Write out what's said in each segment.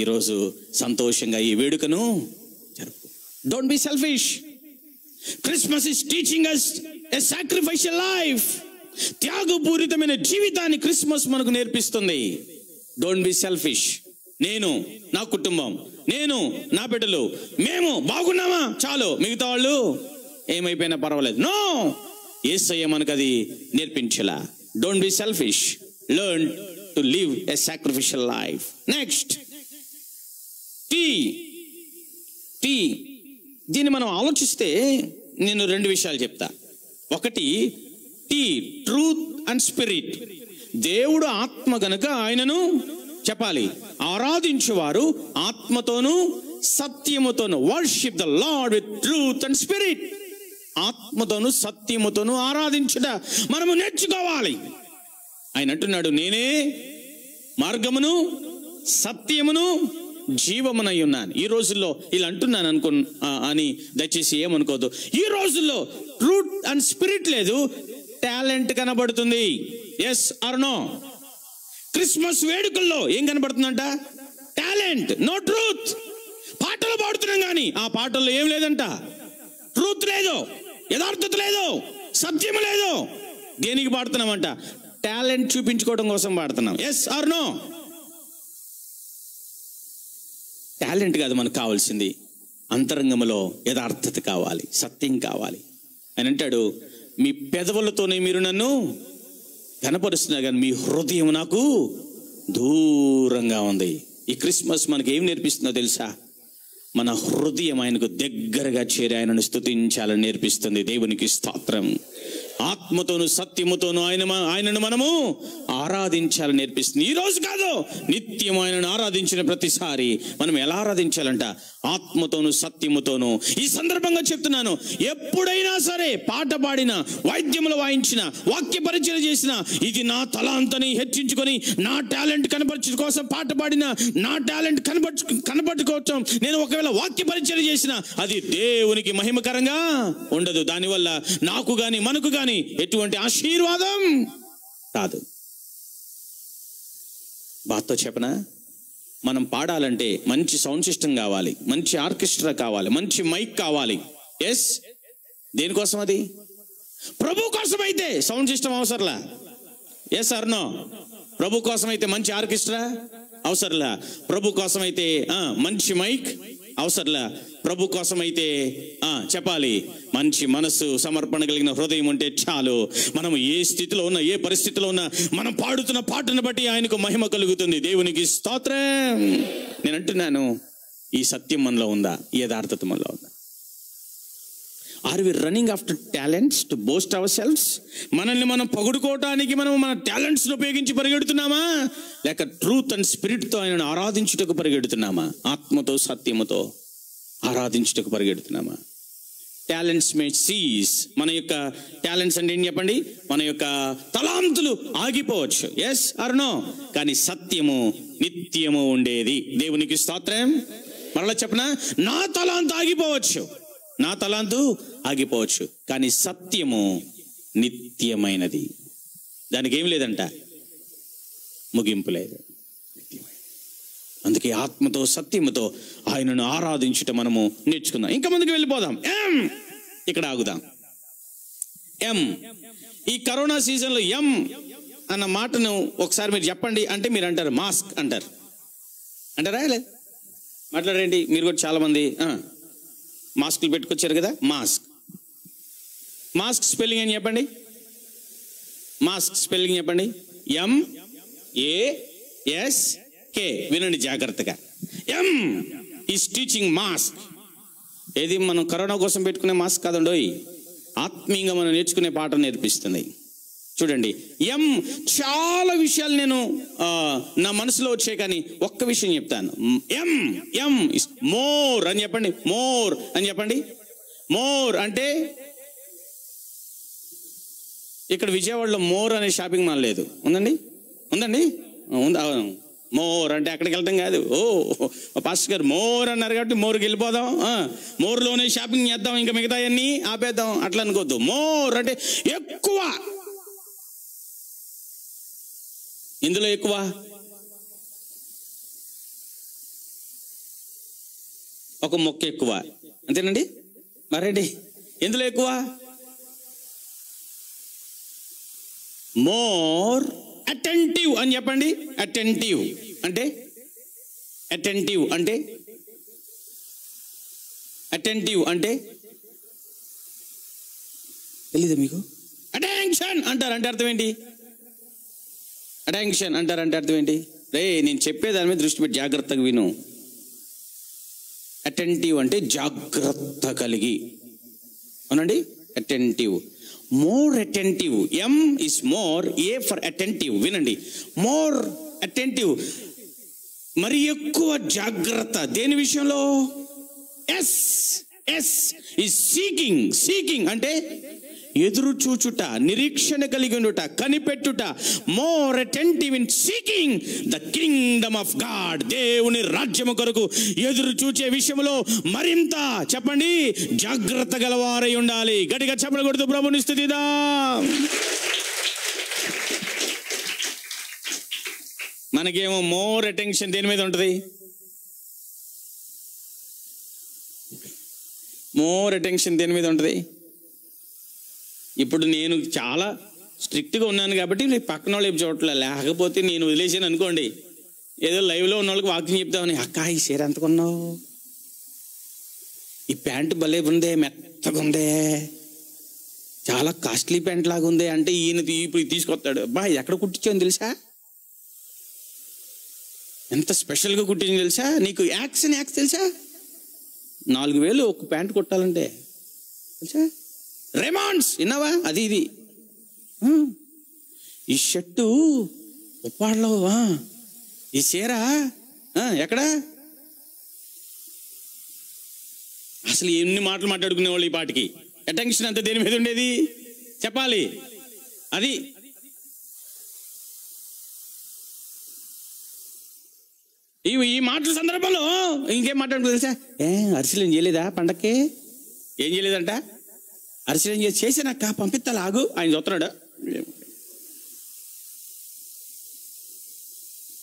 ఈరోజు సంతోషంగా ఈ వేడుకను జరుపు. Don't be selfish. Christmas is teaching us a sacrificial life. త్యాగపూరితమైన జీవితాన్ని క్రిస్మస్ మనకు నేర్పిస్తుంది. Don't be selfish. నేను, నా కుటుంబం, నేను, నా బిడ్డలు, మేము బాగున్నామా చాలు, మిగతా వాళ్ళు ఏమైపోయినా పర్వాలేదు. నో, యేసయ్య మనకు అది నేర్పించలా. Don't be selfish. Learn to live a sacrificial life. Next, T. దీన్ని మనం ఆలోచిస్తే నేను 2 విషయాలు చెప్తా. ఒకటి, టీ, ట్రూత్ అండ్ స్పిరిట్. దేవుడు ఆత్మ గనుక ఆయనను చెప్పాలి ఆరాధించువారు ఆత్మతోను సత్యముతోను. Worship the Lord with truth and spirit. ఆత్మతోను సత్యముతోను ఆరాధించుట మనము నేర్చుకోవాలి. ఆయన అంటున్నాడు, నేనే మార్గమును సత్యమును జీవమునై ఉన్నాను. ఈ రోజుల్లో ఇలా అంటున్నాను అని దయచేసి ఏమనుకోదు. ఈ రోజుల్లో ట్రూత్ అండ్ స్పిరిట్ లేదు, టాలెంట్ కనబడుతుంది. Yes or no? క్రిస్మస్ వేడుకల్లో ఏం కనబడుతుందంట? Talent, no truth. పాటలు పాడుతున్నాం కానీ ఆ పాటల్లో ఏం లేదంట, ట్రూత్ లేదు, యథార్థత లేదు, సత్యం లేదు. దేనికి పాడుతున్నామంట? టాలెంట్ చూపించుకోవడం కోసం పాడుతున్నాం. Yes or no? టాలెంట్ కాదు మనకు కావాల్సింది, అంతరంగంలో యథార్థత కావాలి, సత్యం కావాలి. అని అంటాడు, మీ పెదవులతోనే మీరు నన్ను కనపరుస్తున్నారు కానీ మీ హృదయం నాకు దూరంగా ఉంది. ఈ క్రిస్మస్ మనకి ఏం నేర్పిస్తుందో తెలుసా? మన హృదయం ఆయనకు దగ్గరగా చేరి ఆయనను స్తుతించాలని నేర్పిస్తుంది. దేవునికి స్తోత్రం. ఆత్మతోను సత్యముతోను ఆయనను మనము ఆరాధించాలని నేర్పిస్తుంది. ఈ రోజు కాదు, నిత్యం ఆయనను ఆరాధించిన ప్రతిసారి మనం ఎలా ఆరాధించాలంట? ఆత్మతోను సత్యముతోను. ఈ సందర్భంగా చెప్తున్నాను, ఎప్పుడైనా సరే పాట పాడినా, వాయిద్యములు వాయించిన, వాక్య పరిచయం చేసిన, ఇది నా తలాంతని హెచ్చించుకొని నా టాలెంట్ కనపరచు కోసం పాట పాడినా, నా టాలెంట్ కనపట్టుకోవటం నేను ఒకవేళ వాక్య పరిచయం చేసిన, అది దేవునికి మహిమకరంగా ఉండదు. దానివల్ల నాకు గాని మనకు గాని ఎటువంటి ఆశీర్వాదం కాదు. బాతో చెప్పనా? మనం పాడాలంటే మంచి సౌండ్ సిస్టమ్ కావాలి, మంచి ఆర్కెస్ట్రా కావాలి, మంచి మైక్ కావాలి. ఎస్, దేనికోసం? అది ప్రభు కోసం అయితే సౌండ్ సిస్టమ్ అవసరంలా. Yes or no? ప్రభు కోసం అయితే మంచి ఆర్కెస్ట్రా అవసరంలా. ప్రభు కోసం అయితే మంచి మైక్ అవసరంలా. ప్రభు కోసం అయితే చెప్పాలి మంచి మనసు, సమర్పణ కలిగిన హృదయం ఉంటే చాలు. మనం ఏ స్థితిలో ఉన్నా, ఏ పరిస్థితిలో ఉన్నా, మనం పాడుతున్న పాటను బట్టి ఆయనకు మహిమ కలుగుతుంది. దేవునికి స్తోత్రం. నేను అంటున్నాను, ఈ సత్యం మనలో ఉందా? ఈ యథార్థత మనలో ఉందా? Are we running after talents to boast ourselves? మనల్ని మనం పొగుడుకోవటానికి మనం మన టాలెంట్స్ ఉపయోగించి పరిగెడుతున్నామా, లేక ట్రూత్ అండ్ స్పిరిట్తో ఆయనను ఆరాధించుటకు పరిగెడుతున్నామా? ఆత్మతో సత్యముతో ఆరాధించుటకు పరిగెడుతున్నామా? టాలెంట్స్ మే సీజ్. మన యొక్క టాలెంట్స్ అంటే ఏం చెప్పండి? మన యొక్క తలాంతులు ఆగిపోవచ్చు. Yes or no? కానీ సత్యము నిత్యము ఉండేది. దేవునికి స్తోత్రం. మరలా చెప్పనా? నా తలాంతు ఆగిపోవచ్చు, నా తలాంతు ఆగిపోవచ్చు, కానీ సత్యము నిత్యమైనది. దానికి ఏం లేదంట, ముగింపు లేదు. అందుకే ఆత్మతో సత్యముతో ఆయనను ఆరాధించుట మనము నేర్చుకుందాం. ఇంకా ముందుకు వెళ్ళిపోదాం. ఇక్కడ ఆగుదాం. ఈ కరోనా సీజన్లో అన్న మాటను ఒకసారి మీరు చెప్పండి అంటే మీరు అంటారు మాస్క్ అంటారు. అంటారా? లేదు, మాట్లాడండి. మీరు కూడా చాలా మంది మాస్కులు పెట్టుకొచ్చారు కదా. మాస్క్ స్పెల్లింగ్ అని చెప్పండి. మాస్క్ స్పెల్లింగ్ చెప్పండి. MASK. వినండి జాగ్రత్తగా. M is teaching mask. ఏది మనం కరోనా కోసం పెట్టుకునే మాస్క్ కాదండోయ్, ఆత్మీయంగా మనం నేర్చుకునే పాఠం నేర్పిస్తుంది. చూడండి, చాలా విషయాలు నేను నా మనసులో వచ్చాయి, కానీ ఒక్క విషయం చెప్తాను. M ఇస్ మోర్ అని చెప్పండి. మోర్ అని చెప్పండి. మోర్ అంటే ఇక్కడ విజయవాడలో మోర్ అనే షాపింగ్ మాల్ లేదు. ఉందండి? ఉందా? మోర్ అంటే అక్కడికి వెళ్తాం కాదు. పాస్టర్ గారు మోర్ అన్నారు కాబట్టి మోర్కి వెళ్ళిపోదాం, మోర్లోనే షాపింగ్ చేద్దాం, ఇంకా మిగతా అన్నీ ఆపేద్దాం అట్లా అనుకోవద్దు. మోర్ అంటే ఎక్కువ, ఇందులో ఎక్కువ. ఒక మొక్క ఎక్కువ, అంతేనండి. మరేంటి ఎందులో ఎక్కువ? మోర్ అటెంటివ్ అని చెప్పండి. అటెంటివ్ అంటే అటెంటివ్ అంటే అటెంటివ్ అంటే తెలీదా మీకు? అటెన్షన్ అంటారు అంటే అర్థం ఏంటి? అటెన్షన్ అంటారంటే అర్థం ఏంటి? రే నేను చెప్పేదాని మీద దృష్టి పెట్టి జాగ్రత్తగా విను. అటెంటివ్ అంటే జాగ్రత్త కలిగి, అవునండి. Attentive, more attentive. M is more, A for attentive. వినండి, మోర్ అటెంటివ్, మరి ఎక్కువ జాగ్రత్త. దేని విషయంలో? S S is seeking. Seeking అంటే ఎదురు చూచుట, నిరీక్షణ కలిగి ఉండుట, కనిపెట్టుట. More attentive in seeking the kingdom of God. దేవుని రాజ్యము కొరకు ఎదురు చూచే విషయంలో మరింత చెప్పండి జాగ్రత్త గలవారై ఉండాలి. గట్టిగా చెప్పలు కొడుతూ ప్రభుని స్తుతిద్దాం. మనకేమో మోర్ అటెన్షన్ దేని మీద ఉంటుంది? మోర్ అటెన్షన్ దేని మీద ఉంటుంది? ఇప్పుడు నేను చాలా స్ట్రిక్ట్గా ఉన్నాను కాబట్టి పక్కన వాళ్ళు చూడట్లే. లేకపోతే నేను వదిలేసాను అనుకోండి, ఏదో లైవ్లో ఉన్న వాళ్ళకి వాకింగ్ చెప్తామని, అక్క ఈ చీర ఎంత కొన్నావు, ఈ ప్యాంటు భలే ఉందే, మెత్తగా ఉందే, చాలా కాస్ట్లీ ప్యాంట్ లాగా ఉందే అంటే ఈయన ఇప్పుడు తీసుకొస్తాడు. అబ్బా ఎక్కడ కుట్టించాను తెలుసా, ఎంత స్పెషల్గా కుట్టించాను తెలుసా, నీకు యాక్స్ తెలుసా, 4,000 ఒక ప్యాంట్ కుట్టాలంటే తెలుసా, రెమాండ్స్ విన్నావా, అది ఇది. ఈ షర్టు ఉప్పాడలో, ఈ చీర ఎక్కడ, అసలు ఎన్ని మాటలు మాట్లాడుకునేవాళ్ళు ఈ పాటికి. అటెన్షన్ అంతా దేని మీద ఉండేది చెప్పాలి. అది ఈ మాటల సందర్భంలో ఇంకేం మాట్లాడుకో తెలుసా, అరిసెలు ఏం చేయలేదా పండక్కి, ఏం చేయలేదంట, అరిసెలు ఏం చేసానక్క పంపిస్తా ఆగు, ఆయన చూస్తున్నాడు.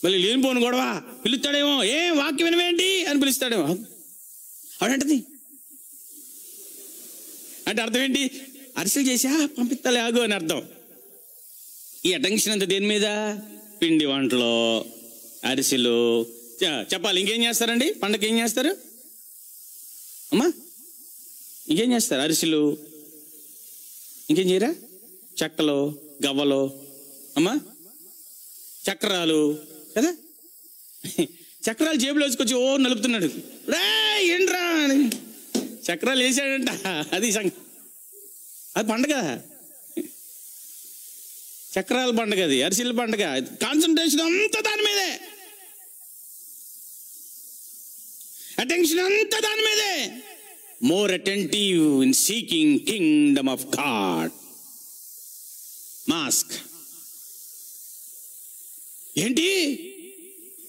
మళ్ళీ లేనిపోను గొడవ, పిలుస్తాడేమో, వాక్యం వినవేంటి అని పిలుస్తాడేమో. అవునంటది అంటే అర్థం ఏంటి, అరిసెలు చేసా పంపిస్తాలే ఆగు అని అర్థం. ఈ అటెన్షన్ అంతా దేని మీద? పిండి వంటలు, అరిసెలు చెప్పాలి. ఇంకేం చేస్తారండి పండగ? ఏం చేస్తారు అమ్మా? ఇంకేం చేస్తారు? అరిసెలు, ఇంకేం చేయరా? చెక్కలు, గవ్వలు, అమ్మా చక్రాలు కదా. చక్రాలు జేబులో వేసుకొచ్చి నలుపుతున్నాడు. రే ఏంట్రా చక్రాలు వేసాడంట. అది అది పండగ, చక్రాల పండగ, అది అరిసెల పండగ. కాన్సన్ట్రేషన్ అంతా దాని మీదే, అటెన్షన్ అంతా దాని మీదే. More attentive in seeking Kingdom of God. Mask ఏంటి,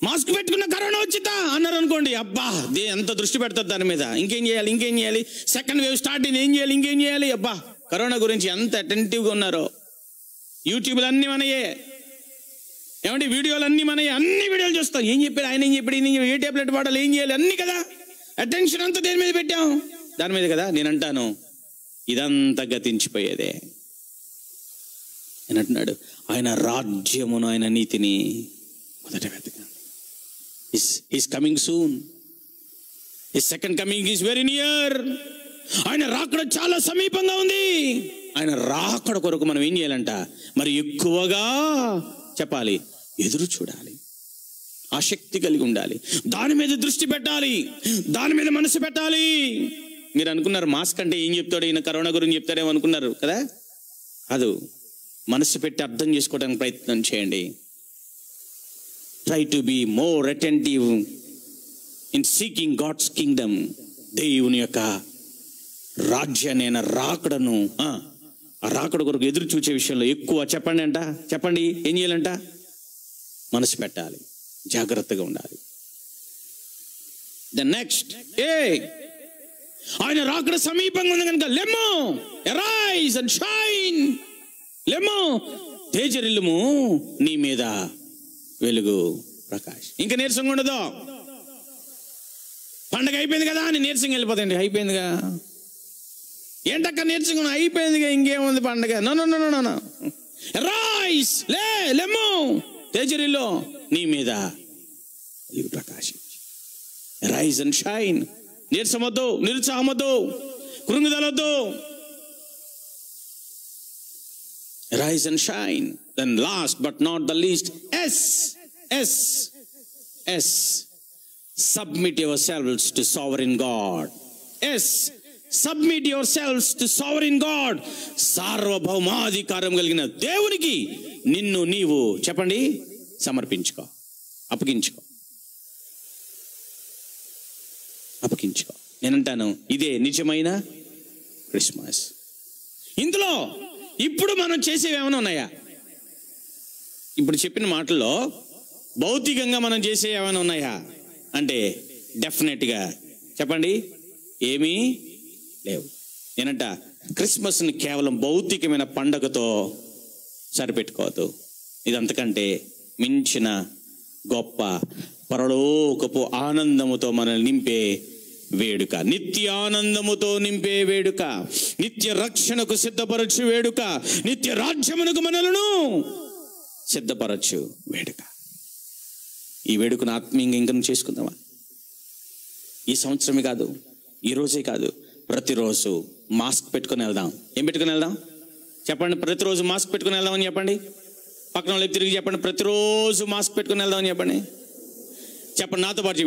మాస్క్ పెట్టుకున్న కరోనా వచ్చిందా అన్నారు అనుకోండి, అబ్బా ఎంత దృష్టి పెడతారు దాని మీద. ఇంకేం చేయాలి, ఇంకేం చేయాలి, సెకండ్ వేవ్ స్టార్ట్ అయింది, ఏం చేయాలి, ఇంకేం చేయాలి. అబ్బా కరోనా గురించి ఎంత అటెంటివ్గా ఉన్నారో. యూట్యూబ్లు అన్నీ మనయే, ఏమంటే వీడియోలు అన్నీ మనయే, అన్ని వీడియోలు చూస్తాం. ఏం చెప్పాడు ఆయన, ఏం చెప్పాడు, ఏ టాబ్లెట్ వాడాలి, ఏం చేయాలి, అన్నీ కదా. అటెన్షన్ అంతా దేని మీద పెట్టాం? దాని మీద కదా. నేను అంటాను ఇదంతా గతించిపోయేదే. నేను అంటున్నాడు ఆయన రాజ్యమును, ఆయన నీతిని మొదట వెతకండి. Is coming soon, his second coming is very near. ఆయన రాకడ చాలా సమీపంగా ఉంది. ఆయన రాకడ కొరకు మనం ఏం చేయాలంట, మరి ఎక్కువగా చెప్పాలి, ఎదురు చూడాలి, ఆసక్తి కలిగి ఉండాలి, దాని మీద దృష్టి పెట్టాలి, దాని మీద మనసు పెట్టాలి. మీరు అనుకున్నారు మాస్క్ అంటే ఏం చెప్తాడు ఈయన, కరోనా గురించి చెప్తాడేమో అనుకున్నారు కదా. అది మనసు పెట్టి అర్థం చేసుకోవడానికి ప్రయత్నం చేయండి. Try to be more attentive in seeking God's kingdom. దేవుని యొక్క రాజ్యాన్ని, రాకడను, ఆ రాకడ కొరకు ఎదురు చూచే విషయంలో ఎక్కువ చెప్పండి అంట. చెప్పండి ఏం చేయాలంట, మనసు పెట్టాలి, జాగ్రత్తగా ఉండాలి. ద నెక్స్ట్, ఆయన రాకడ సమీపంగా ఉంది కనుక లెమ్మో, అరైజ్ అండ్ షైన్. లెమ్మో, తేజరిల్లుము, నీ మీద వెలుగు ప్రకాశ్. ఇంకా నీరసంగా ఉండదు. పండగ అయిపోయింది కదా అని నీరసంగా వెళ్ళిపోతాయండి. అయిపోయిందిగా, ఏంటక్క నీరసంగా అయిపోయిందిగా, ఇంకేముంది పండగ. No no no no no, rise లెమ్ము తేజరిలో నీ మీద ప్రకాశించి, రైజ్ అండ్ షైన్. నీరసమొద్దు, నిరుత్సాహమొద్దు, కృంగుదలొద్దు. Rise and shine. Then last but not the least, submit yourselves to sovereign God. Submit yourselves to sovereign God. సార్వభౌమాధికారం కలిగిన దేవునికి నిన్ను నీవు చెప్పండి సమర్పించుకో, అప్పగించుకో. నేనంటాను ఇదే నిజమైన క్రిస్మస్. ఇందులో ఇప్పుడు మనం చేసేవి ఏమైనా ఉన్నాయా? ఇప్పుడు చెప్పిన మాటల్లో భౌతికంగా మనం చేసేవి ఏమైనా ఉన్నాయా అంటే డెఫినెట్గా చెప్పండి ఏమీ లేవు. నేనంట క్రిస్మస్ని కేవలం భౌతికమైన పండగతో సరిపెట్టుకోవద్దు. ఇది అంతకంటే మించిన గొప్ప పరలోకపు ఆనందముతో మనల్ని నింపే వేడుక, నిత్య ఆనందముతో నింపే వేడుక, నిత్య రక్షణకు సిద్ధపరచు వేడుక, నిత్య రాజ్యమునకు మనలను సిద్ధపరచు వేడుక. ఈ వేడుకను ఆత్మీయంగా ఇంకా చేసుకుందామా? ఈ సంవత్సరమే కాదు, ఈ రోజే కాదు, ప్రతిరోజు మాస్క్ పెట్టుకుని వెళ్దాం. ఏం పెట్టుకుని వెళ్దాం చెప్పండి? ప్రతిరోజు మాస్క్ పెట్టుకుని వెళ్దామని చెప్పండి. పక్కన వాళ్ళకి తిరిగి చెప్పండి, ప్రతిరోజు మాస్క్ పెట్టుకుని వెళ్దామని చెప్పండి. చెప్పండి నాతో పాటు.